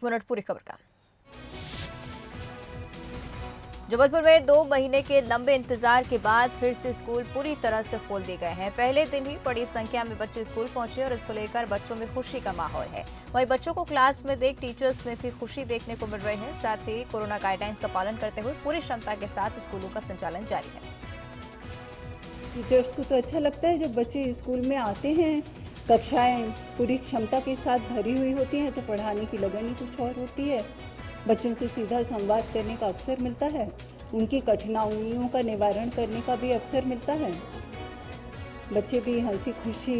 Minute पूरी खबर का। जबलपुर में 2 महीने के लंबे इंतजार के बाद फिर से स्कूल पूरी तरह से खोल दिए गए हैं। पहले दिन ही बड़ी संख्या में बच्चे स्कूल पहुंचे और इसको लेकर बच्चों में खुशी का माहौल है। वहीं बच्चों को क्लास में देख टीचर्स में भी खुशी देखने को मिल रही है। साथ ही कोरोना गाइडलाइंस का पालन करते हुए पूरी क्षमता के साथ स्कूलों का संचालन जारी है। टीचर्स को तो अच्छा लगता है जब बच्चे स्कूल में आते हैं, कक्षाएं पूरी क्षमता के साथ भरी हुई होती हैं तो पढ़ाने की लगन ही कुछ और होती है। बच्चों से सीधा संवाद करने का अवसर मिलता है, उनकी कठिनाइयों का निवारण करने का भी अवसर मिलता है। बच्चे भी हंसी खुशी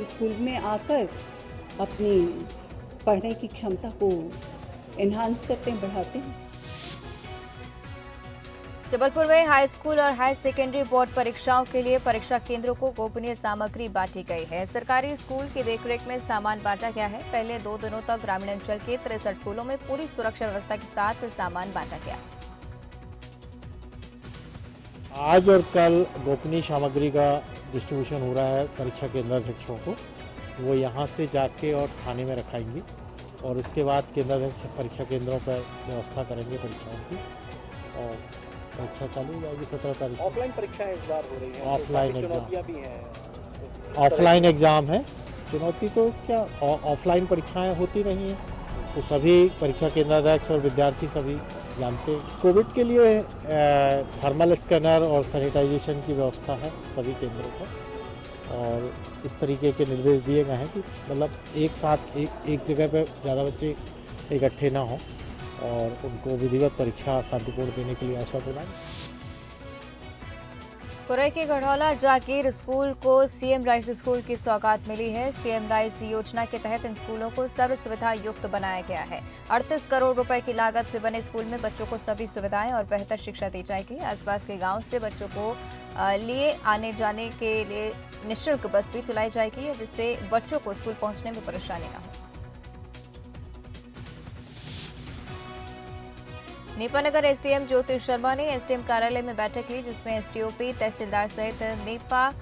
स्कूल में आकर अपनी पढ़ने की क्षमता को एनहांस करते हैं, बढ़ाते हैं। जबलपुर में हाई स्कूल और हाई सेकेंडरी बोर्ड परीक्षाओं के लिए परीक्षा केंद्रों को गोपनीय सामग्री बांटी गई है। सरकारी स्कूल की देखरेख में सामान बांटा गया है। पहले 2 दिनों तक ग्रामीण अंचल के 63 स्कूलों में पूरी सुरक्षा व्यवस्था के साथ सामान बांटा गया। आज और कल गोपनीय सामग्री का डिस्ट्रीब्यूशन हो रहा है परीक्षा केंद्राध्यक्षों को। वो यहाँ से जाके और थाने में रखाएंगे और उसके बाद केंद्राध्यक्ष परीक्षा केंद्रों पर व्यवस्था करेंगे परीक्षाओं की और परीक्षा चालू हो जाएगी 17 तारीख। ऑफलाइन परीक्षाएं इस बार हो रही हैं, ऑफलाइन चुनौतियां भी हैं। ऑफलाइन एग्जाम है। चुनौती तो क्या, ऑफलाइन परीक्षाएं होती नहीं हैं तो सभी परीक्षा केंद्राध्यक्ष और विद्यार्थी सभी जानते हैं। कोविड के लिए थर्मल स्कैनर और सैनिटाइजेशन की व्यवस्था है सभी केंद्रों पर और इस तरीके के निर्देश दिए गए हैं कि मतलब एक साथ एक जगह पर ज़्यादा बच्चे इकट्ठे ना हों और उनको विधिवत परीक्षा शांतिपूर्ण देने के लिए आशा प्रदान। कुरई के गढ़ौला जागीर स्कूल को सीएम राइस स्कूल की सौगात मिली है। सीएम राइस योजना के तहत इन स्कूलों को सर्व सुविधा युक्त बनाया गया है। 38 करोड़ रुपए की लागत से बने स्कूल में बच्चों को सभी सुविधाएं और बेहतर शिक्षा दी जाएगी। आसपास के गांव से बच्चों को लिए आने जाने के लिए निःशुल्क बस भी चलाई जाएगी जिससे बच्चों को स्कूल पहुंचने में परेशानी न हो। नेपानगर एसडीएम ज्योति शर्मा ने एसडीएम कार्यालय में बैठक ली जिसमें एसडीओपी, तहसीलदार सहित नेपा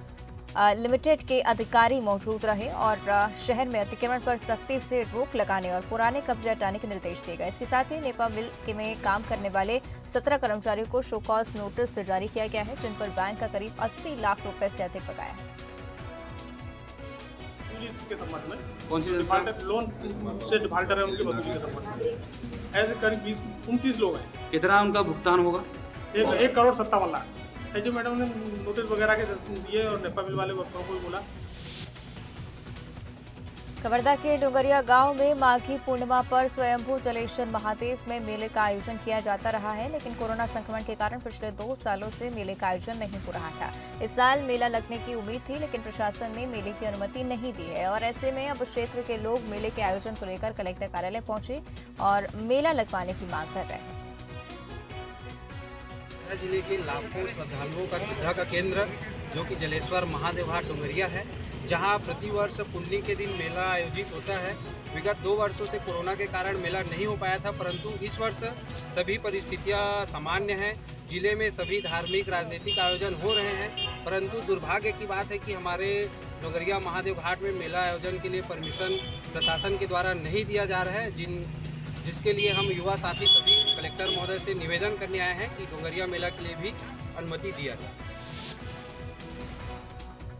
लिमिटेड के अधिकारी मौजूद रहे और शहर में अतिक्रमण पर सख्ती से रोक लगाने और पुराने कब्जे हटाने के निर्देश दिए गए। इसके साथ ही नेपा मिल में काम करने वाले 17 कर्मचारियों को शो कॉज नोटिस जारी किया गया है जिन पर बैंक का करीब 80 लाख रुपए से अधिक बकाया है। के संबंध में कौन सी डिफाल्टर लोन से डिफाल्टर है उनकी वसूली के संबंध में ऐसे करीब 29 लोग हैं। कितना उनका भुगतान होगा? 1 करोड़ 57 लाख। एसडी मैडम ने नोटिस वगैरह के दिए और नेपा बिल वाले वर्करों को भी बोला। कवर्धा के डोंगरिया गांव में माघी पूर्णिमा पर स्वयंभू जलेश्वर महादेव में मेले का आयोजन किया जाता रहा है लेकिन कोरोना संक्रमण के कारण पिछले 2 सालों से मेले का आयोजन नहीं हो रहा था। इस साल मेला लगने की उम्मीद थी लेकिन प्रशासन ने मेले की अनुमति नहीं दी है और ऐसे में अब क्षेत्र के लोग मेले के आयोजन को लेकर कलेक्टर कार्यालय पहुंचे और मेला लगवाने की मांग कर रहे हैं। जिले के लाखों श्रद्धालुओं का श्रद्धा का केंद्र जो कि जलेश्वर महादेव घाट डोंगरिया है, जहां प्रतिवर्ष पुन्नी के दिन मेला आयोजित होता है। विगत 2 वर्षों से कोरोना के कारण मेला नहीं हो पाया था परंतु इस वर्ष सभी परिस्थितियां सामान्य हैं। जिले में सभी धार्मिक राजनीतिक आयोजन हो रहे हैं परंतु दुर्भाग्य की बात है कि हमारे डोंगरिया महादेव घाट में मेला आयोजन के लिए परमिशन प्रशासन के द्वारा नहीं दिया जा रहा है जिसके लिए हम युवा साथी सभी कलेक्टर महोदय से निवेदन करने आए हैं कि डोंगरिया मेला के लिए भी अनुमति दिया जाए।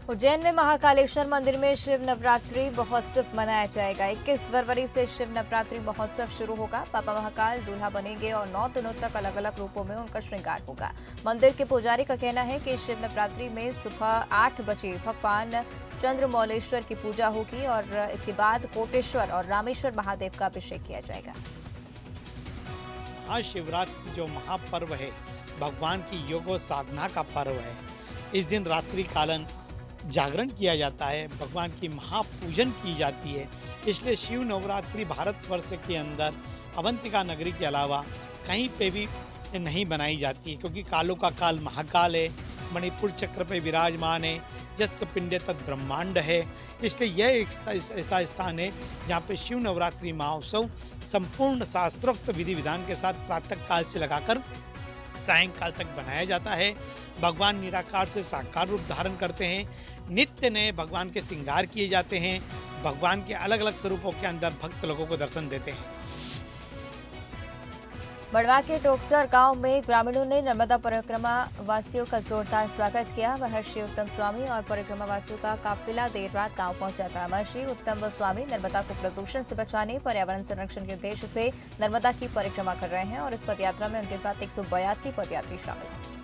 उज्जैन में महाकालेश्वर मंदिर में शिव नवरात्रि महोत्सव मनाया जाएगा। 21 फरवरी से शिव नवरात्रि महोत्सव शुरू होगा। पापा महाकाल दूल्हा बनेंगे और 9 दिनों तक अलग अलग रूपों में उनका श्रृंगार होगा। मंदिर के पुजारी का कहना है कि शिव नवरात्रि में सुबह 8 बजे भगवान चंद्रमौलेश्वर की पूजा होगी और इसके बाद कोटेश्वर और रामेश्वर महादेव का अभिषेक किया जाएगा। महाशिवरात्रि जो महापर्व है भगवान की योग साधना का पर्व है। इस दिन रात्रि कालन जागरण किया जाता है, भगवान की महापूजन की जाती है। इसलिए शिव नवरात्रि भारतवर्ष के अंदर अवंतिका नगरी के अलावा कहीं पे भी नहीं बनाई जाती है क्योंकि कालों का काल महाकाल है, मणिपुर चक्र पे विराजमान है, जस्त पिंडे तत् ब्रह्मांड है। इसलिए यह एक ऐसा स्थान है जहाँ पे शिव नवरात्रि महोत्सव संपूर्ण शास्त्रोक्त विधि विधान के साथ प्रातः काल से लगाकर सायंकाल तक बनाया जाता है। भगवान निराकार से साकार रूप धारण करते हैं, नित्य नए भगवान के श्रृंगार किए जाते हैं, भगवान के अलग अलग स्वरूपों के अंदर भक्त लोगों को दर्शन देते हैं। बड़वा के टोकसर गांव में ग्रामीणों ने नर्मदा परिक्रमा वासियों का जोरदार स्वागत किया। महर्षि उत्तम स्वामी और परिक्रमा वासियों का काफिला देर रात गांव पहुंचा था। महर्षि उत्तम स्वामी नर्मदा को प्रदूषण से बचाने, पर्यावरण संरक्षण के उद्देश्य से नर्मदा की परिक्रमा कर रहे हैं और इस पदयात्रा में उनके साथ 182 पदयात्री शामिल हैं।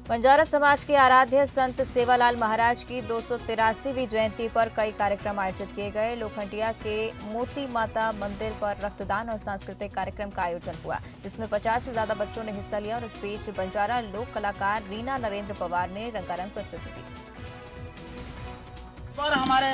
बंजारा समाज के आराध्य संत सेवालाल महाराज की 283वीं जयंती पर कई कार्यक्रम आयोजित किए गए। लोखंडिया के मोती माता मंदिर पर रक्तदान और सांस्कृतिक कार्यक्रम का आयोजन हुआ, जिसमें 50 से ज्यादा बच्चों ने हिस्सा लिया और इस बीच बंजारा लोक कलाकार रीना नरेंद्र पवार ने रंगारंग प्रस्तुति दी। पर हमारे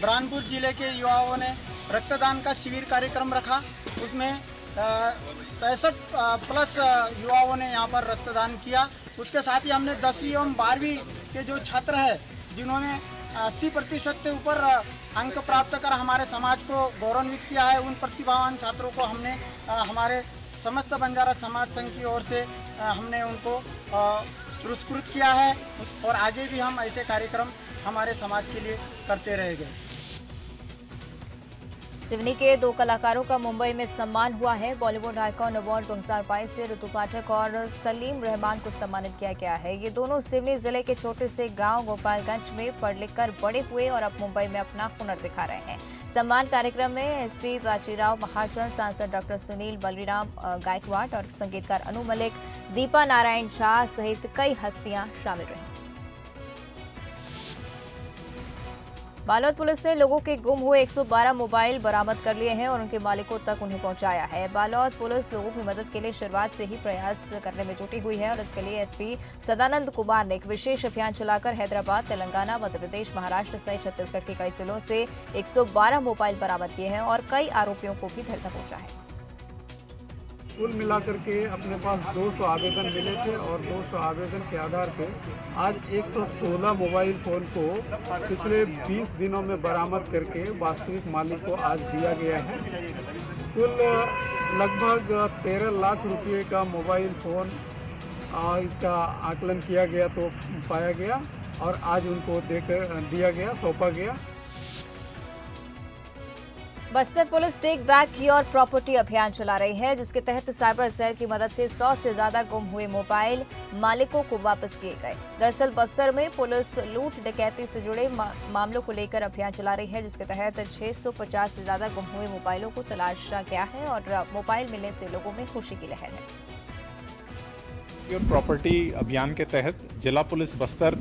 बुरहानपुर जिले के युवाओं ने रक्तदान का शिविर कार्यक्रम रखा। उसमें 65 प्लस युवाओं ने यहाँ पर रक्तदान किया। उसके साथ ही हमने 10वीं एवं 12वीं के जो छात्र हैं, जिन्होंने 80% से ऊपर अंक प्राप्त कर हमारे समाज को गौरवान्वित किया है, उन प्रतिभावान छात्रों को हमने हमारे समस्त बंजारा समाज संघ की ओर से हमने उनको पुरस्कृत किया है और आगे भी हम ऐसे कार्यक्रम हमारे समाज के लिए करते रहेंगे। सिवनी के 2 कलाकारों का मुंबई में सम्मान हुआ है। बॉलीवुड आइकॉन अवार्ड 2022 से ऋतु पाठक और सलीम रहमान को सम्मानित किया गया है। ये दोनों सिवनी जिले के छोटे से गांव गोपालगंज में पढ़ लिख कर बड़े हुए और अब मुंबई में अपना हुनर दिखा रहे हैं। सम्मान कार्यक्रम में एसपी बाजीराव महाजन, सांसद डॉक्टर सुनील बलिराम गायकवाड और संगीतकार अनु मलिक, दीपा नारायण झा सहित कई हस्तियां शामिल रही। बालोद पुलिस ने लोगों के गुम हुए 112 मोबाइल बरामद कर लिए हैं और उनके मालिकों तक उन्हें पहुंचाया है। बालोद पुलिस लोगों की मदद के लिए शुरुआत से ही प्रयास करने में जुटी हुई है और इसके लिए एसपी सदानंद कुमार ने एक विशेष अभियान चलाकर हैदराबाद, तेलंगाना, मध्य प्रदेश, महाराष्ट्र सहित छत्तीसगढ़ के कई जिलों से 112 मोबाइल बरामद किए हैं और कई आरोपियों को भी धर दबोचा है। कुल मिलाकर के अपने पास 200 आवेदन मिले थे और 200 आवेदन के आधार पर आज 116 मोबाइल फ़ोन को पिछले 20 दिनों में बरामद करके वास्तविक मालिक को आज दिया गया है। कुल लगभग 13 लाख रुपए का मोबाइल फ़ोन इसका आकलन किया गया तो पाया गया और आज उनको सौंपा गया। Bastar police take back your property अभियान चला रही है, जिसके तहत साइबर सेल की मदद से 100 से ज्यादा गुम हुए मोबाइल मालिकों को वापस किए गए। दरअसल बस्तर में पुलिस लूट डकैती से जुड़े मामलों को लेकर अभियान चला रही है, जिसके तहत 650 से ज्यादा गुम हुए मोबाइलों को तलाशा गया है और मोबाइल मिलने से लोगों में खुशी की लहर है। प्रॉपर्टी अभियान के तहत जिला पुलिस बस्तर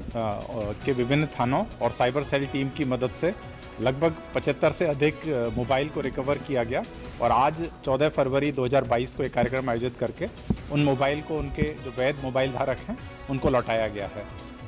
के विभिन्न थानों और साइबर सेल टीम की मदद से लगभग 75 से अधिक मोबाइल को रिकवर किया गया और आज 14 फरवरी 2022 को एक कार्यक्रम आयोजित करके उन मोबाइल को उनके जो वैध मोबाइल धारक हैं उनको लौटाया गया है।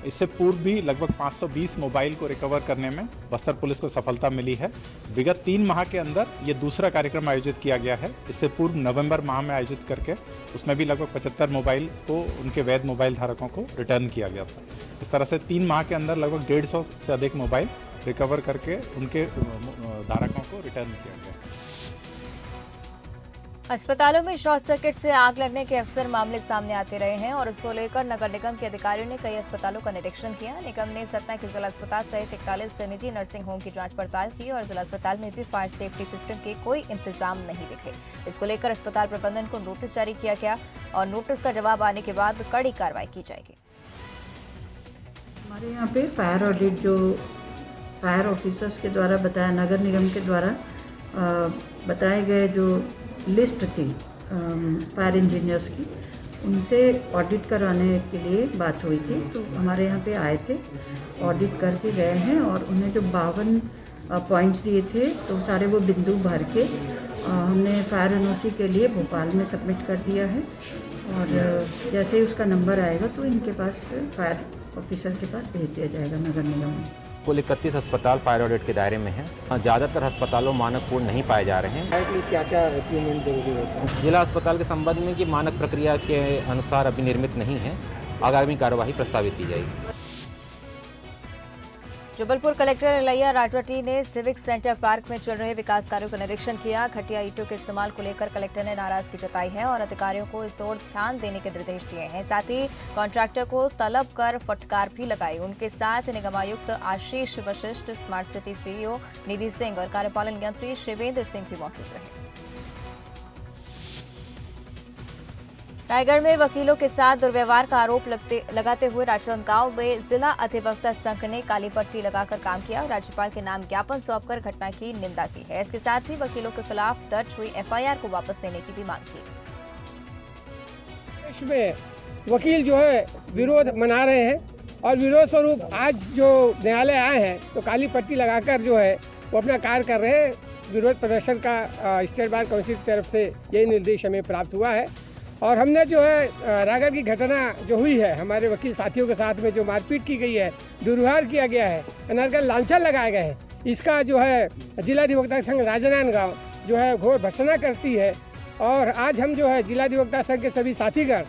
इससे पूर्व भी लगभग 520 मोबाइल को रिकवर करने में बस्तर पुलिस को सफलता मिली है। विगत 3 माह के अंदर ये दूसरा कार्यक्रम आयोजित किया गया है। इससे पूर्व नवंबर माह में आयोजित करके उसमें भी लगभग 75 मोबाइल को उनके वैध मोबाइल धारकों को रिटर्न किया गया था। इस तरह से 3 माह के अंदर लगभग 150 से अधिक मोबाइल रिकवर करके उनके धारकों को रिटर्न किया गया। अस्पतालों में शॉर्ट सर्किट से आग लगने के अक्सर मामले सामने आते रहे हैं और इसको लेकर नगर निगम के अधिकारियों ने कई अस्पतालों का निरीक्षण किया। निगम ने सतना के जिला अस्पताल सहित 41 निजी नर्सिंग होम की जांच पड़ताल की और जिला अस्पताल में भी फायर सेफ्टी सिस्टम के कोई इंतजाम नहीं दिखे। इसको लेकर अस्पताल प्रबंधन को नोटिस जारी किया गया और नोटिस का जवाब आने के बाद कड़ी कार्रवाई की जाएगी। हमारे यहाँ पे फायर ऑडिट जो फायर ऑफिसर्स के द्वारा बताया, नगर निगम के द्वारा बताए गए जो लिस्ट थी फायर इंजीनियर्स की, उनसे ऑडिट करवाने के लिए बात हुई थी। तो हमारे यहाँ पे आए थे, ऑडिट करके गए हैं और उन्हें जो 52 पॉइंट्स दिए थे तो सारे वो बिंदु भर के हमने फायर एनओसी के लिए भोपाल में सबमिट कर दिया है और जैसे ही उसका नंबर आएगा तो इनके पास फायर ऑफिसर के पास भेज दिया जाएगा नगर निगम में। कुल 31 अस्पताल फायर ऑडिट के दायरे में हैं। ज़्यादातर अस्पतालों मानक पूर्ण नहीं पाए जा रहे हैं। क्या क्या इम्प्लीमेंट जरूरी होता है जिला अस्पताल के संबंध में कि मानक प्रक्रिया के अनुसार अभी निर्मित नहीं है, आगामी कार्यवाही प्रस्तावित की जाएगी। जबलपुर कलेक्टर इलैया राजवटी ने सिविक सेंटर पार्क में चल रहे विकास कार्यों का निरीक्षण किया। घटिया ईंटों के इस्तेमाल को लेकर कलेक्टर ने नाराजगी जताई है और अधिकारियों को इस ओर ध्यान देने के निर्देश दिए हैं। साथ ही कॉन्ट्रैक्टर को तलब कर फटकार भी लगाई। उनके साथ निगमायुक्त आशीष वशिष्ठ, स्मार्ट सिटी सीईओ निधि सिंह और कार्यपालन यंत्री शिवेंद्र सिंह भी मौजूद रहे। रायगढ़ में वकीलों के साथ दुर्व्यवहार का आरोप लगाते हुए राजनांदगांव में जिला अधिवक्ता संघ ने काली पट्टी लगाकर काम किया और राज्यपाल के नाम ज्ञापन सौंपकर घटना की निंदा की है। इसके साथ ही वकीलों के खिलाफ दर्ज हुई एफआईआर को वापस लेने की भी मांग की। देश में वकील जो है विरोध मना रहे हैं और विरोध स्वरूप आज जो न्यायालय आए हैं तो काली पट्टी लगाकर जो है वो अपना कार्य कर रहे हैं। विरोध प्रदर्शन का स्टेट बार काउंसिल की तरफ से यही निर्देश हमें प्राप्त हुआ है और हमने जो है रायगढ़ की घटना जो हुई है, हमारे वकील साथियों के साथ में जो मारपीट की गई है, दुर्व्यवहार किया गया है, अनर्गल लांछन लगाए गए हैं, इसका जो है जिलाधिवक्ता संघ राजनांदगांव जो है घोर भर्त्सना करती है। और आज हम जो है जिलाधिवक्ता संघ के सभी साथीगण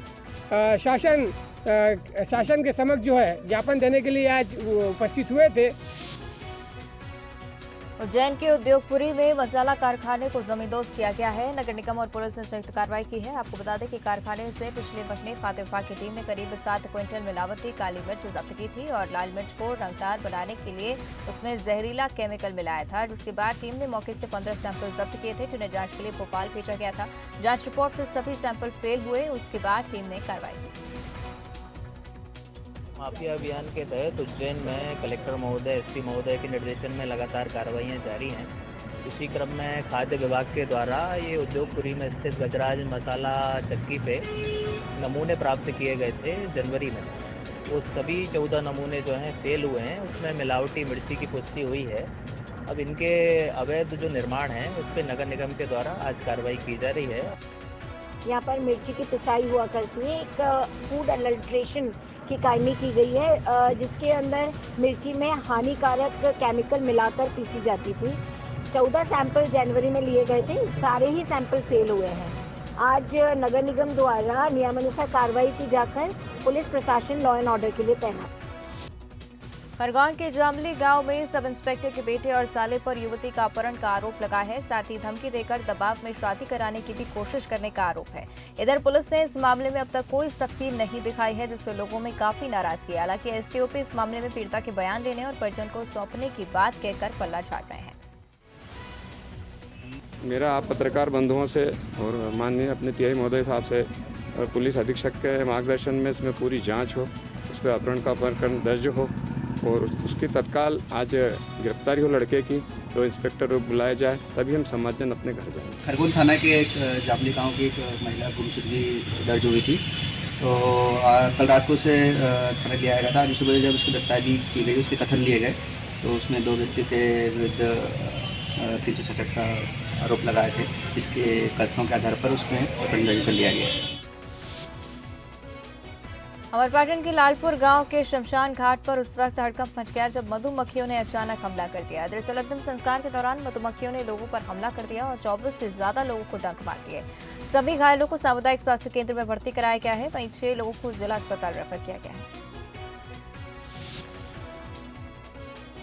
शासन के समक्ष जो है ज्ञापन देने के लिए आज उपस्थित हुए थे। उज्जैन के उद्योगपुरी में मसाला कारखाने को जमींदोज किया गया है। नगर निगम और पुलिस ने संयुक्त कार्रवाई की है। आपको बता दें कि कारखाने से पिछले महीने खाद्य विभाग की टीम ने करीब 7 क्विंटल मिलावटी काली मिर्च जब्त की थी और लाल मिर्च को रंगदार बनाने के लिए उसमें जहरीला केमिकल मिलाया था, जिसके बाद टीम ने मौके से 15 सैंपल जब्त किए थे, जिन्हें जांच के लिए भोपाल भेजा गया था। जांच रिपोर्ट से सभी सैंपल फेल हुए। उसके बाद टीम ने कार्रवाई की। माफिया अभियान के तहत उज्जैन में कलेक्टर महोदय, एसपी महोदय के निर्देशन में लगातार कार्रवाइयाँ जारी हैं। इसी क्रम में खाद्य विभाग के द्वारा ये उद्योगपुरी में स्थित गजराज मसाला चक्की पे नमूने प्राप्त किए गए थे जनवरी में। वो सभी 14 नमूने जो हैं फेल हुए हैं। उसमें मिलावटी मिर्ची की पुष्टि हुई है। अब इनके अवैध जो निर्माण है उस पर नगर निगम के द्वारा आज कार्रवाई की जा रही है। यहाँ पर मिर्ची की पिसाई हुआ करती है। एक फूड अडल्ट्रेशन की कायमी की गई है, जिसके अंदर मिर्ची में हानिकारक केमिकल मिलाकर पीसी जाती थी। 14 सैंपल जनवरी में लिए गए थे, सारे ही सैंपल फेल हुए हैं। आज नगर निगम द्वारा नियमानुसार कार्रवाई की जाकर पुलिस प्रशासन लॉ एंड ऑर्डर के लिए तैनात। खरगोन के जामली गांव में सब इंस्पेक्टर के बेटे और साले पर युवती का अपहरण का आरोप लगा है। साथ ही धमकी देकर दबाव में शादी कराने की भी कोशिश करने का आरोप है। इधर पुलिस ने इस मामले में अब तक कोई सख्ती नहीं दिखाई है, जिससे लोगों में काफी नाराजगी है। हालांकि एसटीओपी इस मामले में पीड़िता के बयान लेने और परिजन को सौंपने की बात कहकर पल्ला झाड़ रहे हैं। मेरा आप पत्रकार बंधुओं से और माननीय अपने टीआई महोदय साहब से और पुलिस अधीक्षक के मार्गदर्शन में इसमें पूरी जांच हो, उस पर अपहरण का प्रकरण दर्ज हो और उसकी तत्काल आज गिरफ्तारी हो लड़के की, तो इंस्पेक्टर को बुलाया जाए, तभी हम समाजजन अपने घर जाएंगे। खरगोन थाना के एक जामली गांव की एक महिला गुमशुदगी दर्ज हुई थी, तो कल रात को उसे थाना लिया गया था। आज सुबह जब उसकी दस्तावेजी की गई, उसके कथन लिए गए, तो उसमें 2 व्यक्ति के विरुद्ध 367 का आरोप लगाए थे, जिसके कथनों के आधार पर उसमें प्रकरण दर्ज कर लिया गया। अमरपाटन के लालपुर गांव के शमशान घाट पर उस वक्त हड़कंप मच गया जब मधुमक्खियों ने अचानक हमला कर दिया। दरअसल अंतिम संस्कार के दौरान मधुमक्खियों ने लोगों पर हमला कर दिया और 24 से ज्यादा लोगों को डंक मार दिए। सभी घायलों को सामुदायिक स्वास्थ्य केंद्र में भर्ती कराया गया है। वहीं 6 लोगों को जिला अस्पताल रेफर किया गया है।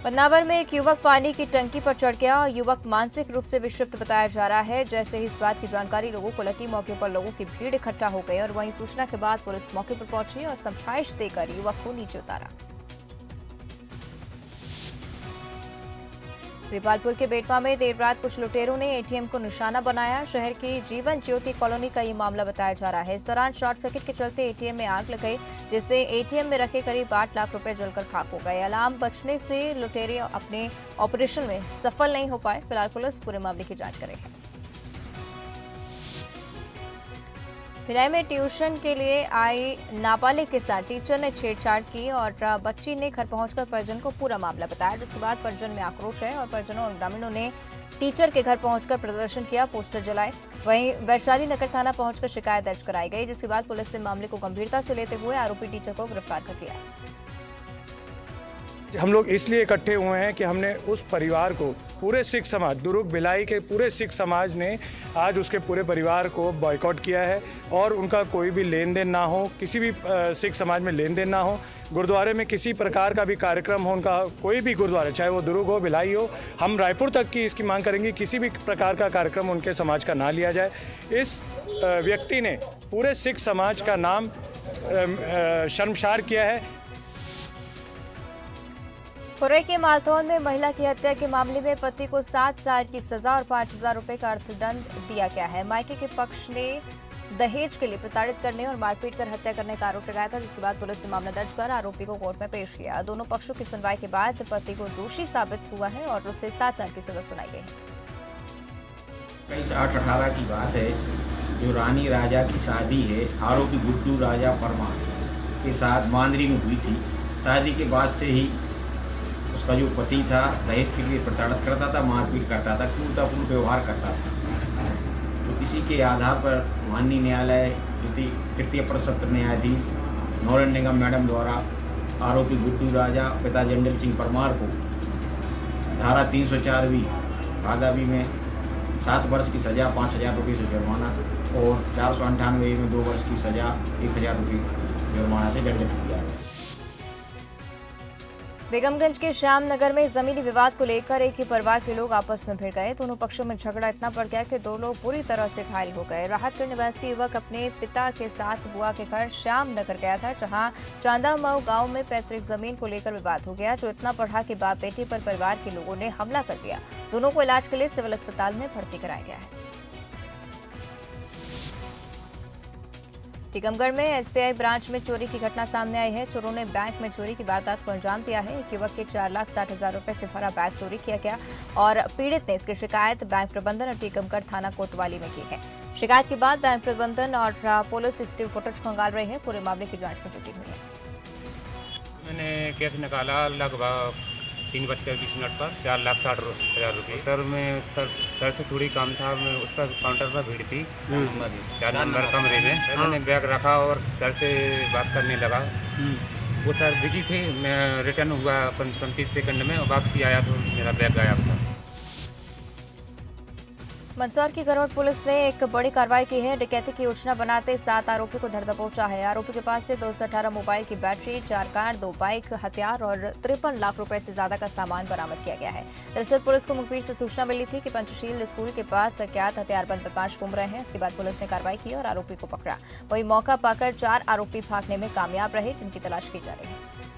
पन्नावर में एक युवक पानी की टंकी पर चढ़ गया और युवक मानसिक रूप से विक्षिप्त बताया जा रहा है। जैसे ही इस बात की जानकारी लोगों को लगी, मौके पर लोगों की भीड़ इकट्ठा हो गई और वहीं सूचना के बाद पुलिस मौके पर पहुंची और समझाइश देकर युवक को नीचे उतारा। देपालपुर के बेटवा में देर रात कुछ लुटेरों ने एटीएम को निशाना बनाया। शहर की जीवन ज्योति कॉलोनी का ये मामला बताया जा रहा है। इस दौरान शॉर्ट सर्किट के चलते एटीएम में आग लग गई, जिससे एटीएम में रखे करीब 8 लाख रुपए जलकर खाक हो गए। अलार्म बचने से लुटेरे अपने ऑपरेशन में सफल नहीं हो पाए। फिलहाल पुलिस पूरे मामले की जांच कर रही है। भिलाई में ट्यूशन के लिए आई नाबालिग के साथ टीचर ने छेड़छाड़ की और बच्ची ने घर पहुंचकर परिजन को पूरा मामला बताया, जिसके बाद परिजन में आक्रोश है और परिजनों और ग्रामीणों ने टीचर के घर पहुंचकर प्रदर्शन किया, पोस्टर जलाए। वहीं वैशाली नगर थाना पहुंचकर शिकायत दर्ज कराई गई, जिसके बाद पुलिस ने मामले को गंभीरता से लेते हुए आरोपी टीचर को गिरफ्तार कर लिया। हम लोग इसलिए इकट्ठे हुए हैं कि हमने उस परिवार को, पूरे सिख समाज, दुर्ग भिलाई के पूरे सिख समाज ने आज उसके पूरे परिवार को बॉयकॉट किया है और उनका कोई भी लेन देन ना हो, किसी भी सिख समाज में लेन देन ना हो। गुरुद्वारे में किसी प्रकार का भी कार्यक्रम हो, उनका कोई भी गुरुद्वारा, चाहे वो दुर्ग हो, भिलाई हो, हम रायपुर तक की इसकी मांग करेंगे, किसी भी प्रकार का कार्यक्रम उनके समाज का ना लिया जाए। इस व्यक्ति ने पूरे सिख समाज का नाम शर्मसार किया है। खुर्रे के मालथौन में महिला की हत्या के मामले में पति को 7 साल की सजा और 5,000 रुपए का अर्थदंड दिया गया है। मायके के पक्ष ने दहेज के लिए प्रताड़ित करने और मारपीट कर हत्या करने का आरोप लगाया था, जिसके बाद पुलिस ने मामला दर्ज कर आरोपी को कोर्ट में पेश किया। दोनों पक्षों की सुनवाई के बाद पति को दोषी साबित हुआ है और उसे 7 साल की सजा सुनाई गई है। 2018 की बात है, जो रानी राजा की शादी है आरोपी गुड्डू राजा परमार के साथ मांदरी में हुई थी। शादी के बाद से ही उसका जो पति था दहेज के लिए प्रताड़ित करता था, मारपीट करता था, क्रूरतापूर्ण व्यवहार करता था। तो इसी के आधार पर माननीय न्यायालय तृतीय सत्र न्यायाधीश नौरन निगम मैडम द्वारा आरोपी गुड्डू राजा पिता जंडल सिंह परमार को धारा 304 भादावी में 7 वर्ष की सज़ा, 5,000 रुपये से जुर्माना और 498 में 2 वर्ष की सज़ा, 1,000 रुपये जुर्माना से दंडित किया गया। बेगमगंज के श्यामनगर में जमीनी विवाद को लेकर एक ही परिवार के लोग आपस में भिड़ गए। दोनों पक्षों में झगड़ा इतना बढ़ गया कि 2 लोग बुरी तरह से घायल हो गए। राहतगढ़ निवासी युवक अपने पिता के साथ बुआ के घर श्यामनगर गया था, जहां चांदामऊ गांव में पैतृक जमीन को लेकर विवाद हो गया, जो इतना बढ़ा कि बाप बेटे पर परिवार के लोगों ने हमला कर दिया। दोनों को इलाज के लिए सिविल अस्पताल में भर्ती कराया गया है। टीकमगढ़ में एसबीआई ब्रांच में चोरी की घटना सामने आई है। चोरों ने बैंक में चोरी की वारदात को अंजाम दिया है। एक युवक के 4,60,000 रुपए से भरा बैग चोरी किया गया और पीड़ित ने इसकी शिकायत बैंक प्रबंधन और टीकमगढ़ थाना कोतवाली में की है। शिकायत के बाद बैंक प्रबंधन और पुलिस सीसीटीवी फुटेज खंगाल रहे हैं। पूरे मामले की जांच में जुटी हुई है। मैंने कैश निकाला लगभग 3:20 पर 4,60,000 रुपये। सर मैं सर से थोड़ी काम था, मैं उस पर काउंटर पर भीड़ थी 4 नंबर कमरे में। सर मैंने बैग रखा और सर से बात करने लगा। वो सर बिजी थे। मैं रिटर्न हुआ 35 सेकंड में और वापसी आया तो मेरा बैग गायब था। मंदसौर की गरौर पुलिस ने एक बड़ी कार्रवाई की है। डकैती की योजना बनाते 7 आरोपी को धर दबोचा है। आरोपी के पास से 218 मोबाइल की बैटरी, 4 कार, 2 बाइक, हथियार और 53 लाख रुपए से ज्यादा का सामान बरामद किया गया है। दरअसल पुलिस को मुखबिर से सूचना मिली थी कि पंचशील स्कूल के पास अज्ञात हथियारबंद बदमाश घूम रहे हैं। इसके बाद पुलिस ने कार्रवाई की और आरोपी को पकड़ा। वहीं मौका पाकर 4 आरोपी भागने में कामयाब रहे, जिनकी तलाश की जा रही है।